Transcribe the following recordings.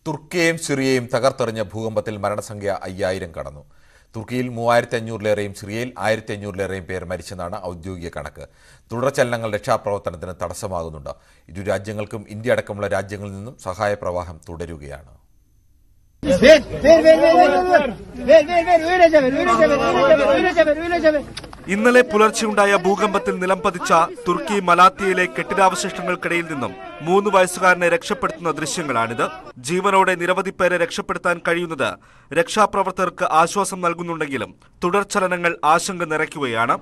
തുർക്കിയെയും സിറിയയും തകർത്തെറിഞ്ഞ ഭൂകമ്പത്തിൽ മരണസംഖ്യ 5000 കടന്നു. തുർക്കിയിൽ 3500-ലേറെയും സിറിയയിൽ 1500-ലേറെയും പേർ മരിച്ചെന്നാണ് ഔദ്യോഗിക കണക്ക്. തുടർചലനങ്ങൾ രക്ഷാപ്രവർത്തനത്തിന് തടസ്സമാകുന്നുണ്ട്. ഇരു രാജ്യങ്ങൾക്കും ഇന്ത്യ അടക്കമുള്ള രാജ്യങ്ങളിൽ നിന്നും സഹായ പ്രവാഹം തുടരുകയാണ്. ഇന്നലെ പുലർച്ചെയുണ്ടായ ഭൂകമ്പത്തിൽ നിലം പതിച്ച തുർക്കി മലാത്തിയയിലെ കെട്ടിടാവശിഷ്ടങ്ങൾക്കിടയിൽ നിന്നും 3 വയസ്സുകാരനെ രക്ഷപ്പെടുത്തുന്ന ദൃശ്യങ്ങളാണിത്. ജീവനോടെ നിരവധി പേരെ രക്ഷപ്പെടുത്താൻ കഴിയുന്നത് രക്ഷാപ്രവർത്തകർക്ക് ആശ്വാസം നൽകുന്നുണ്ടെങ്കിലും തുടർചലനങ്ങൾ ആശങ്ക നിറയ്ക്കുകയാണ്.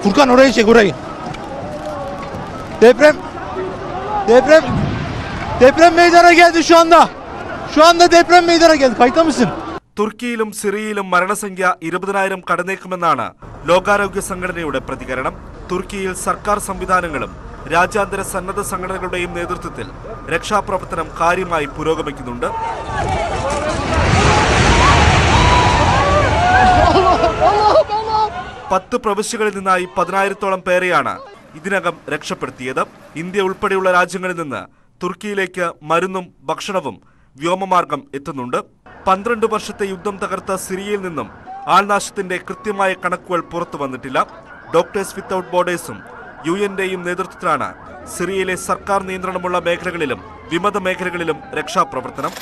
Furkan orayı çek orayı. Deprem meydana geldi şu anda. Şu anda deprem meydana geldi. Kayıtta mısın? തുർക്കിയിലും സിറിയയിലും മരണസംഖ്യ 20,000 കടന്നേക്കുമെന്നാണ് ലോകാരോഗ്യ സംഘടനയുടെ പ്രതികരണം. തുർക്കിയിൽ സർക്കാർ സംവിധാനങ്ങളും രാജ്യാന്തര സന്നദ്ധ സംഘടനകളുടെയും നേതൃത്വത്തിൽ രക്ഷാപ്രവർത്തനം കാര്യമായി പുരോഗമിക്കുന്നുണ്ട്. 10 പ്രവിശ്യകളിൽ നിന്നായി 10,000-ഓളം പേരെയാണ് ഇതിനകം രക്ഷപ്പെടുത്തിയത്. ഇന്ത്യ ഉൾപ്പെടെയുള്ള രാജ്യങ്ങളിൽ നിന്ന് തുർക്കിയിലേക്ക് മരുന്നും ഭക്ഷണവും വ്യോമമാർഗം എത്തുന്നുണ്ട്. 12 വർഷത്തെ യുദ്ധം തകർത്ത സിറിയയിൽ നിന്നും ആൾനാശത്തിന്റെ കൃത്യമായ കണക്കുകൾ പുറത്തു വന്നിട്ടില്ല. ഡോക്ടേഴ്സ് വിത്തൌട്ട് ബോർഡേഴ്സും UN-ന്റെയും നേതൃത്വത്തിലാണ് സിറിയയിലെ സർക്കാർ നിയന്ത്രണമുള്ള മേഖലകളിലും വിമത മേഖലകളിലും രക്ഷാപ്രവർത്തനം.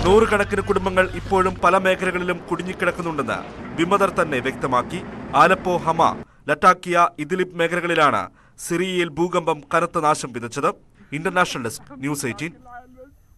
നൂറുകണക്കിന് കുടുംബങ്ങൾ ഇപ്പോഴും പല മേഖലകളിലും കുടുങ്ങിക്കിടക്കുന്നുണ്ടെന്ന് വിമതർ തന്നെ വ്യക്തമാക്കി. ആലപ്പോ, ഹമ, ലറ്റാക്കിയ, ഇദ്ലിബ് മേഖലകളിലാണ് സിറിയയിൽ ഭൂകമ്പം കനത്ത നാശം വിതച്ചത്. International desk, news 18.